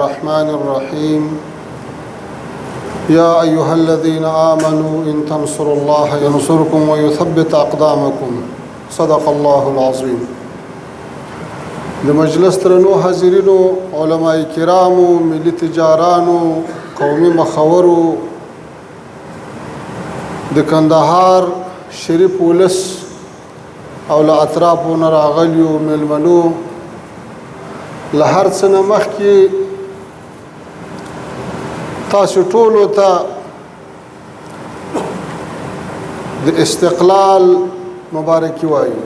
الرحمن الرحيم يا أيها الذين آمنوا إن تنصروا الله ينصركم ويثبت أقدامكم صدق الله العظيم. د مجلس ترنو حاضرینو، علماء کرامو، ملي تجارانو، قومي مخورو، د کندهار شریف ولس او له اطرافو نه راغلیو میلمنو، له هر څه نه مخکې تاسو ټولو ته د استقلال مبارکي وایو.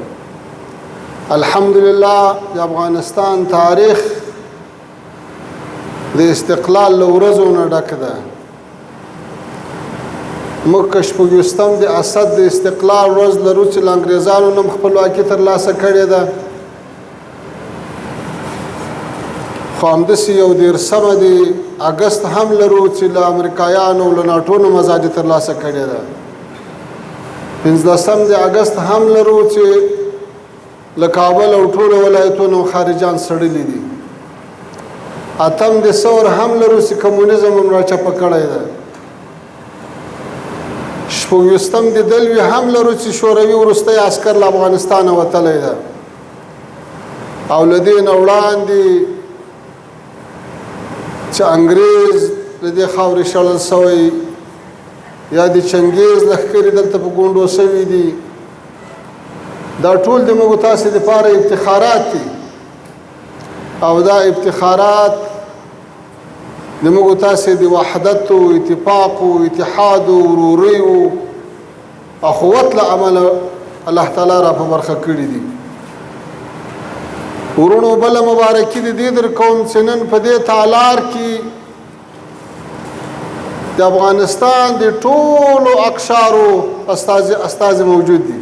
الحمدلله د افغانستان تاریخ د استقلال له ورځو نه ډک ده. موږ که شپږویشتم د اسد د استقلال ورځ لرو چې له انګریزانو نه خپلواکي ترلاسه کړې ده، خو همداسې یو دېرشمه د اګست هم لرو چې له امریکایانو او له ناټو نه ازادي ترلاسه کړې ده. 15 د اګست هم لرو چې له کابل او ټولو ولایتونو خارجان سړلي دي. 8 د ثور هم لرو چې کمونیزم هم راچپه کړی ده. 26 د دلوي هم لرو چې شوروي وروستی عسکر له افغانستانه وتلی ده. او له دې نه وړاندې چې انګریز د دې خاورې شړل سوی یا د چنګیز لښکرې دلته په ګونډو سوي دي، دا ټول د موږ تاسې دپاره افتخارات دي. او دا افتخارات د موږ تاسې د وحدت او اتفاق او اتحاد او ورورۍ او اخوت له امله الله تعالی را په برخه کړي دي. ورونو بله مبارکي د دې در کوم چې نن په دې تالار کې د افغانستان د ټولو اقشارو استازي موجود دي.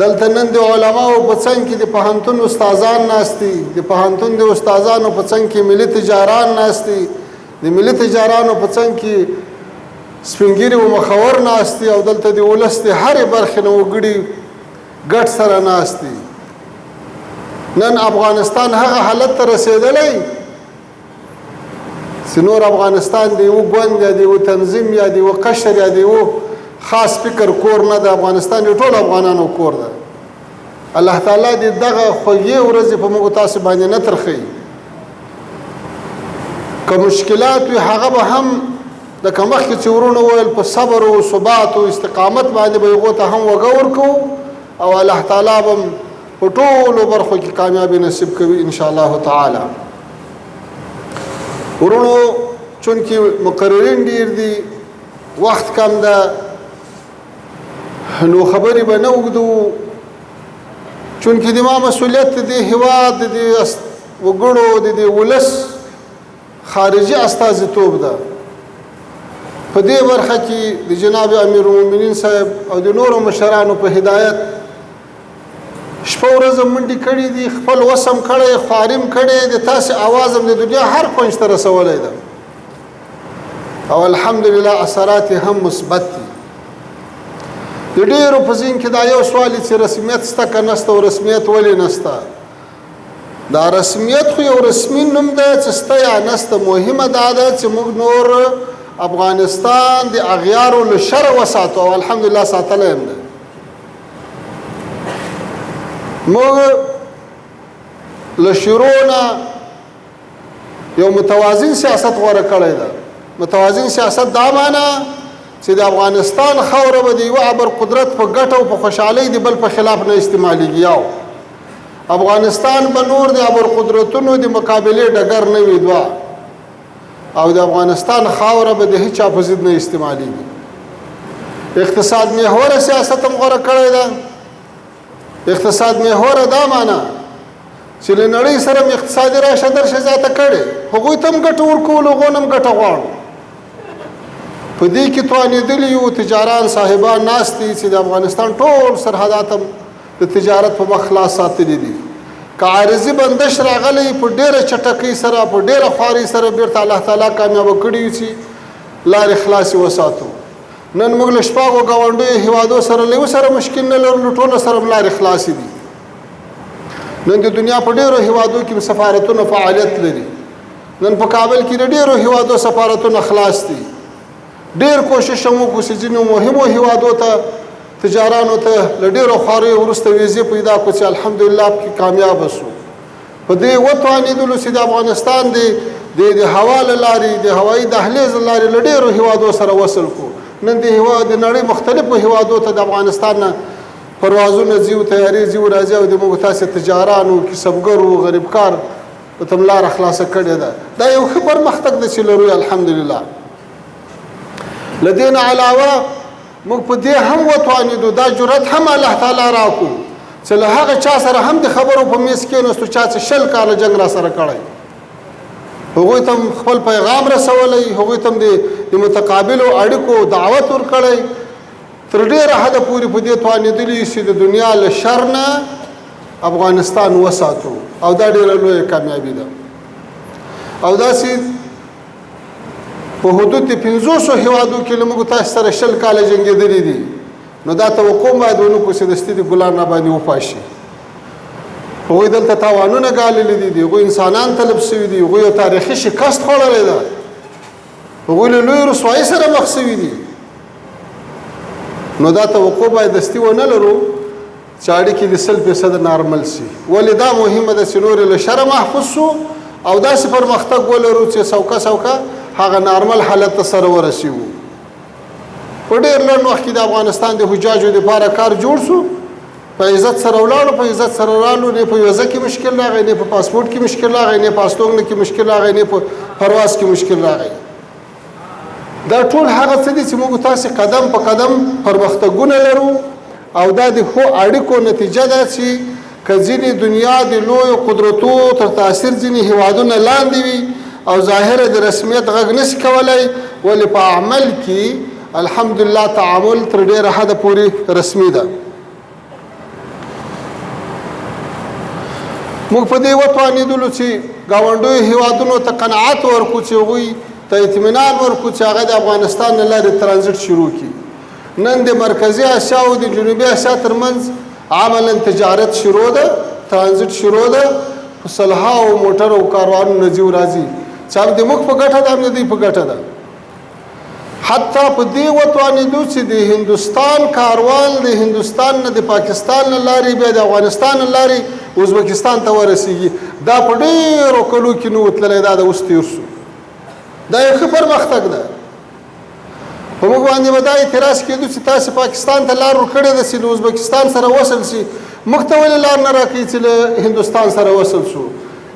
دلته نن د علماو په څنګ کې د پوهنتون استادان ناست دي، د پوهنتون د استادانو په څنګ کې ملي تجاران ناست دي، د ملي تجارانو په څنګ کې سپینګیري او مخور ناست دي، او دلته د ولس د هرې برخې نه وګړي ګډ سره ناست دي. نن افغانستان هغه حالت ته رسېدلی چې نور افغانستان د یو ګوند یا د یو تنظیم یا د یو قشر یا د یو خاص فکر کور نه د افغانستان د ټولو افغانانو کور ده. الله تعالی دې دغه خوږې ورځې په موږ تاسو باندې نه ترخوي. که مشکلات وي هغه به هم لکه مخکې چې ورونو وویل په صبر او ثبات او استقامت باندې به هغو ته هم وږه ورکوو، او الله تعالی به په ټولو برخو کې کامیابي نصیب کوي انشاءالله تعالی. ورونو چونکې مقررین ډیر دي، وخت کم ده، نو خبرې به نه اوږدو، چونکې د ما مسؤلیت د دې هېواد د دې وګړو د دې ولس خارجي استازیتوب ده. په دې برخه کې د جناب امیرالمؤمنین صاحب او د نورو مشرانو په هدایت شپه ورځ منډې کړي دي، خپل وسم کړی، خواریم کړی د تاسې اواز هم د دنیا هر کونج ته رسولی ده، او الحمدلله اثرات هم مثبت دي. د ډېرو په ذهن کې دا یو سوال چې رسمیت شته که نشته، او رسمیت ولې نشته؟ دا رسمیت خو یو رسمي نوم دی چې شته یا نشته، مهمه دا ده چې موږ نور افغانستان د اغیارو له شره وساتو، او الحمدلله ساتلی هم دی. موږ له شروع نه یو متوازن سیاست غوره کړی ده. متوازن سیاست دا معنی چې د افغانستان خاوره به د یوه ابر قدرت په ګټه او په خوشحالۍ د بل په خلاف نه استعمالیږي، یو افغانستان به نور د ابر قدرتونو د مقابلې ډګر نه وي، دوه او د افغانستان خاوره به د هیچا په ضد نه استعمالیږي. اقتصاد محوره سیاست هم غوره کړی ده. اقتصاد محوره دا معنی چې له نړۍ سره هم اقتصادي راشه درشه زیاته کړې، هغوی ته هم ګټه ورکول، هغو نه هم ګټه غواړو. په دې کې توانېدلي یو تجاران صاحبان ناست دي چې د افغانستان ټول سرحدات هم د تجارت په مخ خلاص ساتلي دي. که عارضي بندش راغلی په ډېره چټکۍ سره، په ډېره خوارۍ سره بېرته الله تعالی کامیابه کړي چې لارې خلاصې وساتو. نن موږ له شپږو ګاونډیو هیوادو سره له یو سره مشکل نه لرو، ټولو سره هم لارې خلاصې دي. نن د دنیا په ډېرو هیوادو کې سفارتونه فعالیت لري، نن په کابل کې د ډېرو هیوادو سفارتونه خلاص دي. ډېر کوشش هم وکړو چې ځینو مهمو هیوادو ته تجارانو ته له ډېرو خواریو وروسته ویزې پیدا کړو چې الحمدلله پکې کامیابه شو. په دې وتوانېدلو چې د افغانستان د هوا له لارې د هوایي دهلیز له لارې له ډېرو هیوادو سره وصل کړو. نن د نړۍ مختلفو هیوادو ته د افغانستان نه پروازونه ځي او تیارې ځي او راځي او د موږ تاسې تجارانو کسبګرو غریبکار په تم لاره خلاصه کړې ده. دا یو ښه پرمختګ دی چې لرو الحمدلله. له دې نه علاوه موږ په دې هم وتوانېدو دا جرأت هم الله تعالی راکړو چې له هغه چا سره هم د خبرو په میز کېناستو چا چې 20 کاله جنګ را سره کړی، هغوی ته هم خپل پیغام رسولی، هغوی ته هم د متقابلو اړیکو دعوت ورکړی. تر ډېره حده پورې په دې توانېدلي چې د دنیا له شر نه افغانستان وساتو او دا ډېره لویه کامیابي ده. او داسې په حدود د 500 هیوادو کې له موږ تاسو سره 20 کاله جنګېدلي دي. نو دا توقع باید ونه کړو چې دستي د ګلان راباندې وپاشي. هغوی دلته تاوانونه ګاللي دي، هغوی انسانان طلب شوي دي، هغوی یو تاریخي شکست خوړلی ده، هغوی له لویې رسوایۍ سره مخ شوي دي. نو دا توقع باید دستي ونه لرو چې اړیکې د 100% نارمل شي. ولې دا مهمه ده چې نورې له شره محفوظ شو او داسې پرمختګ ولرو چې سوکه هغه نارمل حالت ته سره ورسیږو. په ډېر لنډ وخت کې د افغانستان د حجاجو دپاره کار جوړ شو، په عزت سره ولاړو، په عزت سره رالو، نه په ویزه کې مشکل راغی، نه په پاسپورټ کې مشکل راغی، نه په استوګنه کې مشکل راغی، نه په پرواز کې مشکل راغی. دا ټول هغه څه دي چې موږ تاسې قدم په قدم پرمختګونه لرو او دا د ښو اړیکو نتیجه ده چې که ځینې دنیا د لویو قدرتو تر تاثیر ځینې هیوادونه لاندې وي او ظاهره د رسمیت غږ نشي کولی، ولې په عمل کې الحمدلله تعامل تر ډېره حده پورې رسمي ده. موږ په دې وتوانېدلو چې ګاونډیو هیوادونو ته قناعت ورکړو چې هغوی ته اطمینان ورکړو چې هغه د افغانستان له لارې ترانزیټ شروع کړي. نن د مرکزي اسیا او د جنوبي اسیا ترمنځ عملا تجارت شروع ده، ترانزیټ شروع ده، په سلهاو موټر او کاروانونه ځي او راځي چې هم د موږ په ګټه ده هم د دوی په ګټه ده. حتی په دې وتوانېدو چې د هندوستان کاروان د هندوستان نه د پاکستان له لارې بیا د افغانستان له لارې ازبکستان ته ورسیږي. دا په ډېرو کلو کې نه و تللی، دا د اوس تېر شو. دا یو ښه پرمختګ ده. په موږ باندې به دا اعتراض کېدو چې تاسې پاکستان ته لار ورکړې ده چې له ازبکستان سره وصل شي، موږ ته ولې لار نه راکوي چې له هندوستان سره وصل شو؟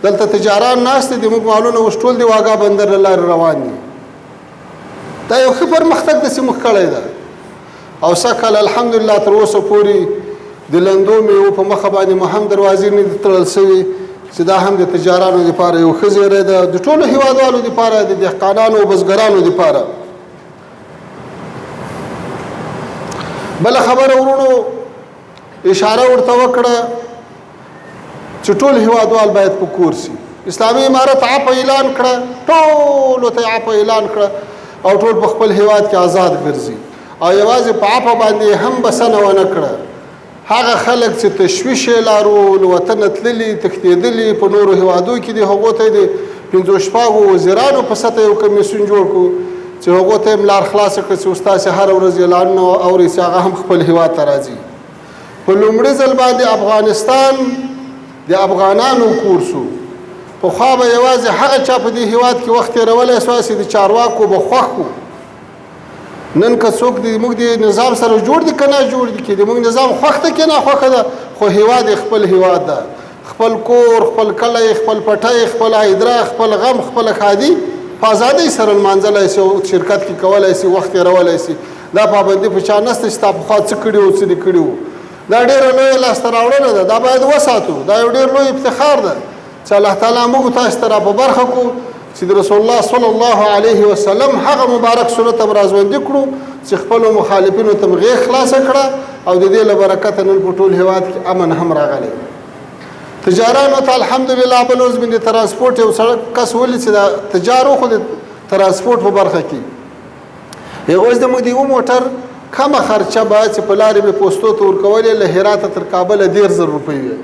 دلته تجاران ناست دي، موږ مالونه اوس ټول د واګا بندر له لارې روان دي. دا یو ښه پرمختګ ده چې موږ کړی ده. او سږکال الحمدلله تر اوسه پورې د لندو میوو په مخه باندې مو هم دروازې نه دي تړل سوي چې دا هم د تجارانو دپاره یو ښه زیری ده، د ټولو هیوادوالو دپاره، د دهقانانو او بزګرانو دپاره. بله خبره ورونو اشاره ورته وکړه چې ټول هیوادوال باید په کور شي. اسلامي امارت عفو اعلان کړه، ټولو ته عفو اعلان کړه او ټول په خپل هیواد کې آزاد ګرځي او یوازې په عفو باندې هم بسنه ونه کړه. هغه خلک چې تشویش یې لارو، له وطنه تللي تښتېدلي په نورو هیوادو کې دي، هغو ته یې د 5-6 وزیرانو په سطحه یو کمیسیون جوړ کړو چې هغو ته یې لار خلاصه کړه چې اوس تاسې هره ورځ اعلانونه اورئ چې هغه هم خپل هیواد ته راځي. په لومړي ځل باندې افغانستان د افغانانو کور شو. پخوا به یوازې هغه چا په دې هیواد کې وخت تېرولی سوای چې د چارواکو به خوښ وو. نن که څوک موږ د نظام سره جوړ دي که نه جوړ دي، که د موږ نظام خوښ ده که ناخوښه ده، خو هیواد خپل هیواد ده. خپل کور، خپل کلی، خپل پټی، خپل هایدرا، خپل غم، خپل ښادي په ازادۍ سره لمانځلی سي او شرکت کې کولی سي، وخت تېرولی سي. دا پابندي په چا نشته چې تا پخوا څه کړي وو څه دې کړي وو. دا ډېره لویه لاسته راوړنه ده، دا باید وساتو. دا یو ډېر لوی افتخار ده چې الله تعالی موږ تاسو ته را په برخه کړو چې د رسول الله صلی الله علیه وسلم هغه مبارک سنت هم راژوندي کړو چې خپلو مخالفینو ته م غېږ خلاصه کړه او د دې له برکته نن په ټول هېواد کې امن هم راغلی. تجارانو ته الحمدلله بل اوس د ترانسپورټ یو سړک کس ولید چې دا تجارو خو د ترانسپورټ په برخه کې اوس د موږ د یو موټر کمه خرچه باید چې په لارې مې پوستو ته ورکولې له هراته تر کابله 10,000 روپۍ وي.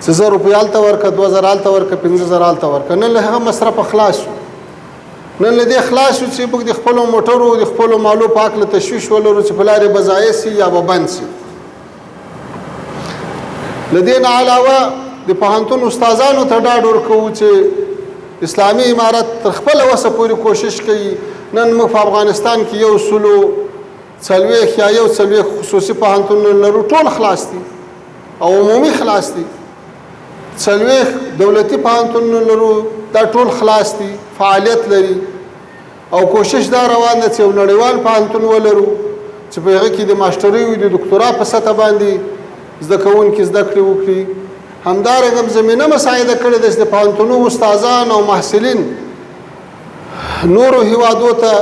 چې 1000 روپۍ هلته ورکړه 2000 هلته ورکړه 15000 هلته ورکړه نن له هغه مصرفه خلاص شو نن له دې خلاص شو چې موږ د خپلو موټرو د خپلو مالو په هکله تشویش ولرو چې په لارې به ضایع سي یا به بند سي له دې نه علاوه د پوهنتون استادانو ته ډاډ ورکوو چې اسلامي امارت تر خپله وسه پورې کوشش کوي نن موږ په افغانستان کې 140 یا 140 خصوصي پوهنتونونه لرو ټول خلاص دي او عمومي خلاص دي 40 دولتي پوهنتونونه لرو دا ټول خلاص دي فعالیت لري او کوشش دا روان ده چې یو نړیوال پوهنتون ولرو چې په هغه کې د ماسټرۍ او د دکتورا په سطح باندې زده کوونکي زده کړې وکړي همدارنګه زمینه مساعده کړې ده چې د پوهنتونونو استادان او محصلین نورو هیوادو ته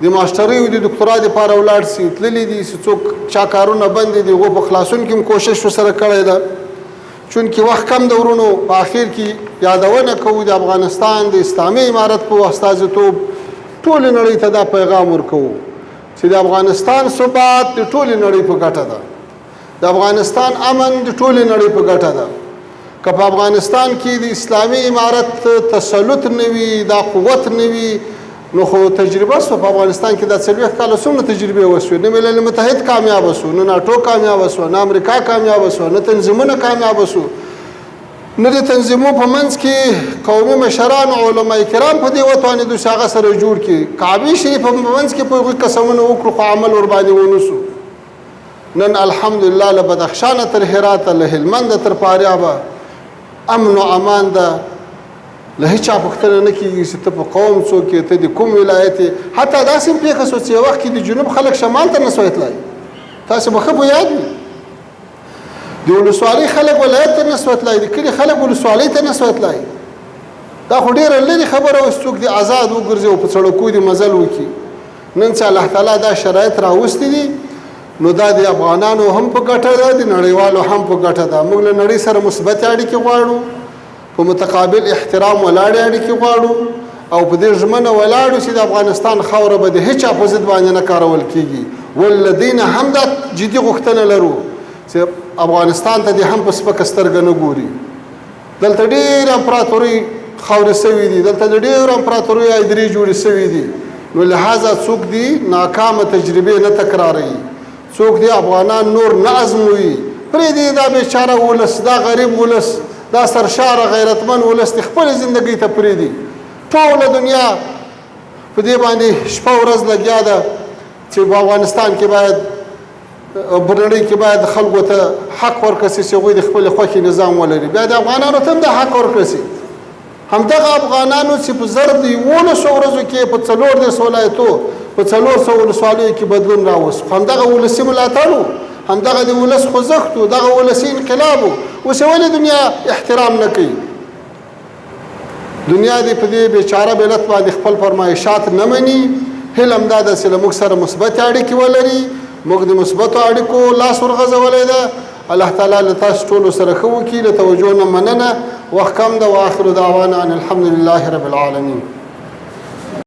د ماسټرۍ او د دکتورا دپاره ولاړ سي تللي دي چې څوک چا کارونه بند دي هغو په خلاصون کې هم کوشش ورسره کړی ده چونکې وخت کم د ورونو په اخر کې یادونه کوو د افغانستان د اسلامي امارت په استازیتوب ټولې نړۍ ته دا پیغام ورکوو چې د افغانستان ثبات د ټولې نړۍ په ګټه ده د افغانستان امن د ټولې نړۍ په ګټه ده که په افغانستان کې د اسلامي امارت تسلط نه وي دا قوت نه وي نو خو تجربه شوه په افغانستان کې دا 40 کاله څومره تجربې وشوې نه ملل متحد کامیابه شو نه ناټو کامیابه شوه نه امریکا کامیابه شوه نه تنظیمونه کامیابه شو نه د تنظیمو په منځ کې قومي مشران او علما کرام په دې وتوانېدو چې هغه سره جوړ کړي کعبې شریف په منځ کې په هغوی قسمونه وکړو خو عمل ورباندې ونسو نن الحمدلله له بدخشانه تر هراته له هلمنده تر فاریابه امن او امان ده له هیچا پوښتنه نه کېږي چې ته په قوم څوک یې ته د کوم ولایت یې حتی داسې هم پېښه شوه چې یو وخت کې د جنوب خلک شمال ته نه سوی تللی تاسې به ښه په یاد وي د ولسوالۍ خلک ولایت ته نه سوی تللی د کلي خلک ولسوالۍ ته نه سوی تللی دا خو ډېره لرې خبره وه چې څوک د آزاد وګرځي او په سړکو د مزل وکړي نن چې الله تعالی دا شرایط راوستي دي نو دا د افغانانو هم په ګټه ده د نړیوالو هم په ګټه ده موږ له نړۍ سره مثبت اړیکې غواړو په متقابل احترام ولاړې اړیکې غواړو او په دې ژمنه ولاړو چې د افغانستان خاوره به د هیچا په ضد باندې نه کارول کېږي والذین هم دا جدي غوښتنه لرو چې افغانستان ته دې هم په سپکه سترګه نه ګوري دلته ډېرې امپراتورۍ خاورې سوي دي دلته د ډېرو امپراتورۍ ایدرې جوړې سوي دي نو لهذا څوک دي ناکامه تجربې نه تکراروي څوک دی افغانان نور نه ازموي پرېږدي دا بیچاره ولس دا غریب ولس دا سرشاره غیرتمن ولس د خپلې زندګۍ ته پرېږدي ټوله دنیا په دې باندې شپه ورځ لګیا ده چې په افغانستان کې باید په نړۍ کې باید خلکو ته حق ورکړل سي چې هغوی د خپلې خوښې نظام ولري بیا د افغانانو ته هم دا حق ورکړل سي همدغه افغانانو چې په زر د 1100 ورځو کې په 14 ولایتو په 400 ولسوالیو کې بدلون راوست همدغه ولسي ملاتړ همدغه د ولس خوځښت و دغه ولسي انقلاب و اوس ولې دنیا احترام نه کوي دنیا دې په دې بیچاره ملت باندې خپل فرمایشات نه مني هیله همدا ده چې له موږ سره مثبت اړیکې ولري موږ د مثبتو اړیکو لاس ورغځولی ده الله تعالی له تاسو ټولو سره ښه وکړي له توجه نه مننه وخت کم ده واخر دعوانا ان الحمد لله رب العالمین